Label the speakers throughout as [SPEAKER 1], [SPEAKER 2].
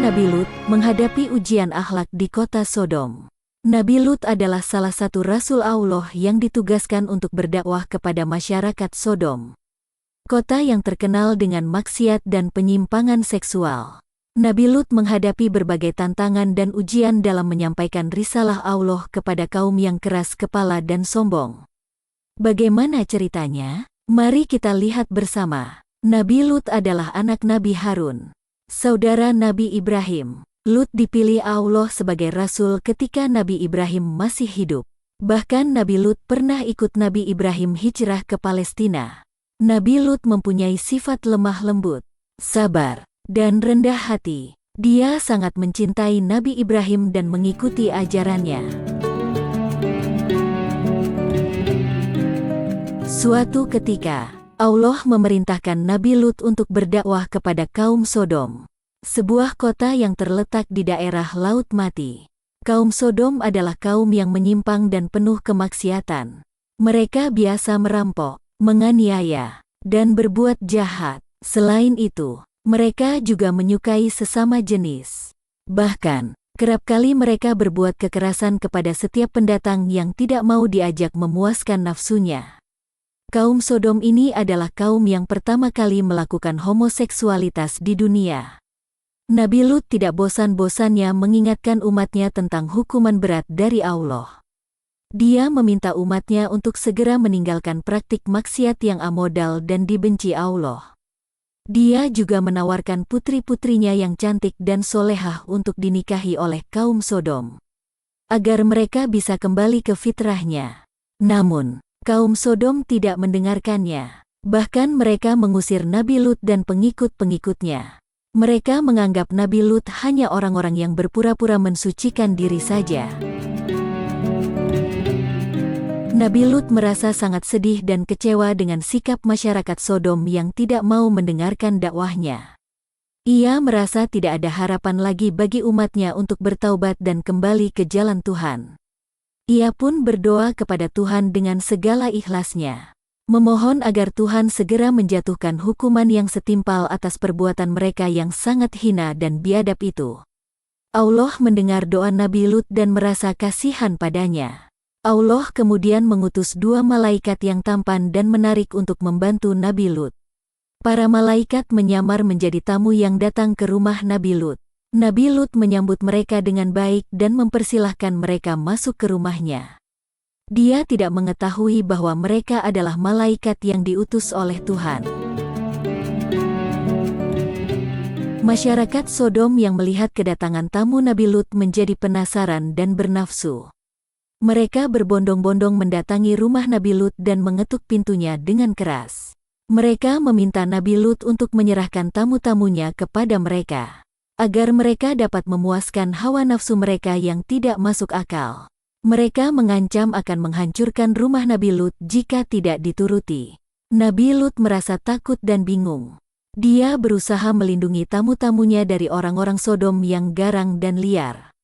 [SPEAKER 1] Nabi Lut menghadapi ujian akhlak di kota Sodom. Nabi Lut adalah salah satu Rasul Allah yang ditugaskan untuk berdakwah kepada masyarakat Sodom, kota yang terkenal dengan maksiat dan penyimpangan seksual. Nabi Lut menghadapi berbagai tantangan dan ujian dalam menyampaikan risalah Allah kepada kaum yang keras kepala dan sombong. Bagaimana ceritanya? Mari kita lihat bersama. Nabi Lut adalah anak Nabi Harun, saudara Nabi Ibrahim. Lut dipilih Allah sebagai rasul ketika Nabi Ibrahim masih hidup. Bahkan Nabi Lut pernah ikut Nabi Ibrahim hijrah ke Palestina. Nabi Lut mempunyai sifat lemah lembut, sabar, dan rendah hati. Dia sangat mencintai Nabi Ibrahim dan mengikuti ajarannya. Suatu ketika, Allah memerintahkan Nabi Lut untuk berdakwah kepada kaum Sodom, sebuah kota yang terletak di daerah Laut Mati. Kaum Sodom adalah kaum yang menyimpang dan penuh kemaksiatan. Mereka biasa merampok, menganiaya, dan berbuat jahat. Selain itu, mereka juga menyukai sesama jenis. Bahkan, kerap kali mereka berbuat kekerasan kepada setiap pendatang yang tidak mau diajak memuaskan nafsunya. Kaum Sodom ini adalah kaum yang pertama kali melakukan homoseksualitas di dunia. Nabi Lut tidak bosan-bosannya mengingatkan umatnya tentang hukuman berat dari Allah. Dia meminta umatnya untuk segera meninggalkan praktik maksiat yang amodal dan dibenci Allah. Dia juga menawarkan putri-putrinya yang cantik dan solehah untuk dinikahi oleh kaum Sodom, agar mereka bisa kembali ke fitrahnya. Namun, kaum Sodom tidak mendengarkannya. Bahkan mereka mengusir Nabi Lut dan pengikut-pengikutnya. Mereka menganggap Nabi Lut hanya orang-orang yang berpura-pura mensucikan diri saja. Nabi Lut merasa sangat sedih dan kecewa dengan sikap masyarakat Sodom yang tidak mau mendengarkan dakwahnya. Ia merasa tidak ada harapan lagi bagi umatnya untuk bertaubat dan kembali ke jalan Tuhan. Ia pun berdoa kepada Tuhan dengan segala ikhlasnya, memohon agar Tuhan segera menjatuhkan hukuman yang setimpal atas perbuatan mereka yang sangat hina dan biadab itu. Allah mendengar doa Nabi Lut dan merasa kasihan padanya. Allah kemudian mengutus 2 malaikat yang tampan dan menarik untuk membantu Nabi Lut. Para malaikat menyamar menjadi tamu yang datang ke rumah Nabi Lut. Nabi Lut menyambut mereka dengan baik dan mempersilahkan mereka masuk ke rumahnya. Dia tidak mengetahui bahwa mereka adalah malaikat yang diutus oleh Tuhan. Masyarakat Sodom yang melihat kedatangan tamu Nabi Lut menjadi penasaran dan bernafsu. Mereka berbondong-bondong mendatangi rumah Nabi Lut dan mengetuk pintunya dengan keras. Mereka meminta Nabi Lut untuk menyerahkan tamu-tamunya kepada mereka, agar mereka dapat memuaskan hawa nafsu mereka yang tidak masuk akal. Mereka mengancam akan menghancurkan rumah Nabi Lut jika tidak dituruti. Nabi Lut merasa takut dan bingung. Dia berusaha melindungi tamu-tamunya dari orang-orang Sodom yang garang dan liar.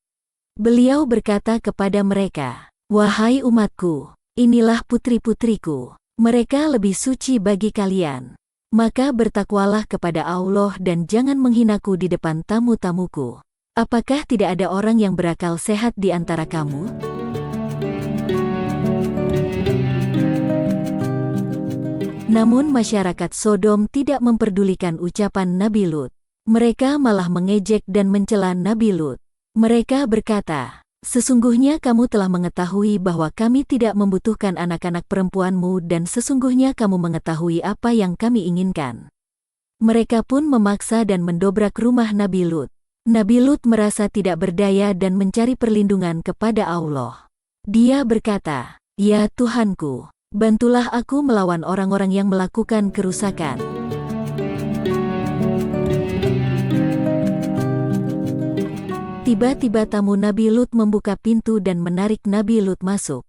[SPEAKER 1] Beliau berkata kepada mereka, "Wahai umatku, inilah putri-putriku. Mereka lebih suci bagi kalian. Maka bertakwalah kepada Allah dan jangan menghinaku di depan tamu-tamuku. Apakah tidak ada orang yang berakal sehat di antara kamu?" Namun masyarakat Sodom tidak memperdulikan ucapan Nabi Lut. Mereka malah mengejek dan mencela Nabi Lut. Mereka berkata, "Sesungguhnya kamu telah mengetahui bahwa kami tidak membutuhkan anak-anak perempuanmu dan sesungguhnya kamu mengetahui apa yang kami inginkan." Mereka pun memaksa dan mendobrak rumah Nabi Lut. Nabi Lut merasa tidak berdaya dan mencari perlindungan kepada Allah. Dia berkata, "Ya Tuhanku, bantulah aku melawan orang-orang yang melakukan kerusakan." Tiba-tiba tamu Nabi Lut membuka pintu dan menarik Nabi Lut masuk.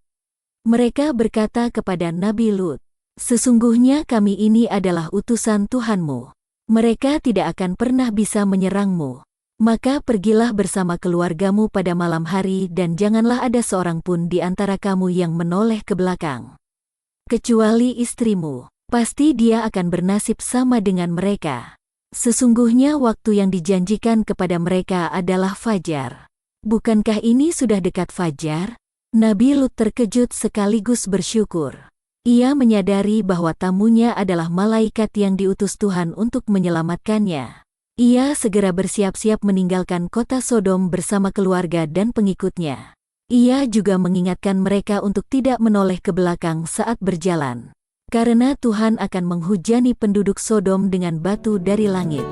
[SPEAKER 1] Mereka berkata kepada Nabi Lut, "Sesungguhnya kami ini adalah utusan Tuhanmu. Mereka tidak akan pernah bisa menyerangmu. Maka pergilah bersama keluargamu pada malam hari dan janganlah ada seorang pun di antara kamu yang menoleh ke belakang. Kecuali istrimu, pasti dia akan bernasib sama dengan mereka." Sesungguhnya waktu yang dijanjikan kepada mereka adalah fajar. Bukankah ini sudah dekat fajar? Nabi Lut terkejut sekaligus bersyukur. Ia menyadari bahwa tamunya adalah malaikat yang diutus Tuhan untuk menyelamatkannya. Ia segera bersiap-siap meninggalkan kota Sodom bersama keluarga dan pengikutnya. Ia juga mengingatkan mereka untuk tidak menoleh ke belakang saat berjalan, karena Tuhan akan menghujani penduduk Sodom dengan batu dari langit.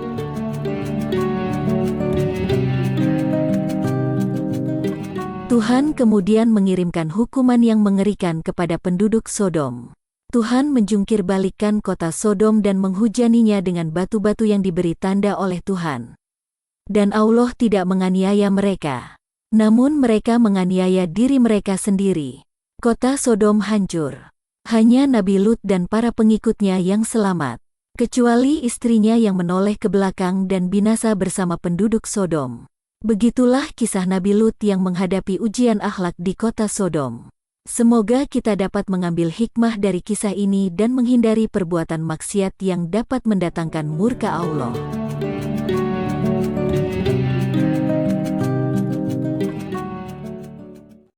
[SPEAKER 1] Tuhan kemudian mengirimkan hukuman yang mengerikan kepada penduduk Sodom. Tuhan menjungkir balikkan kota Sodom dan menghujaninya dengan batu-batu yang diberi tanda oleh Tuhan. Dan Allah tidak menganiaya mereka, namun mereka menganiaya diri mereka sendiri. Kota Sodom hancur. Hanya Nabi Lut dan para pengikutnya yang selamat, kecuali istrinya yang menoleh ke belakang dan binasa bersama penduduk Sodom. Begitulah kisah Nabi Lut yang menghadapi ujian akhlak di kota Sodom. Semoga kita dapat mengambil hikmah dari kisah ini dan menghindari perbuatan maksiat yang dapat mendatangkan murka Allah.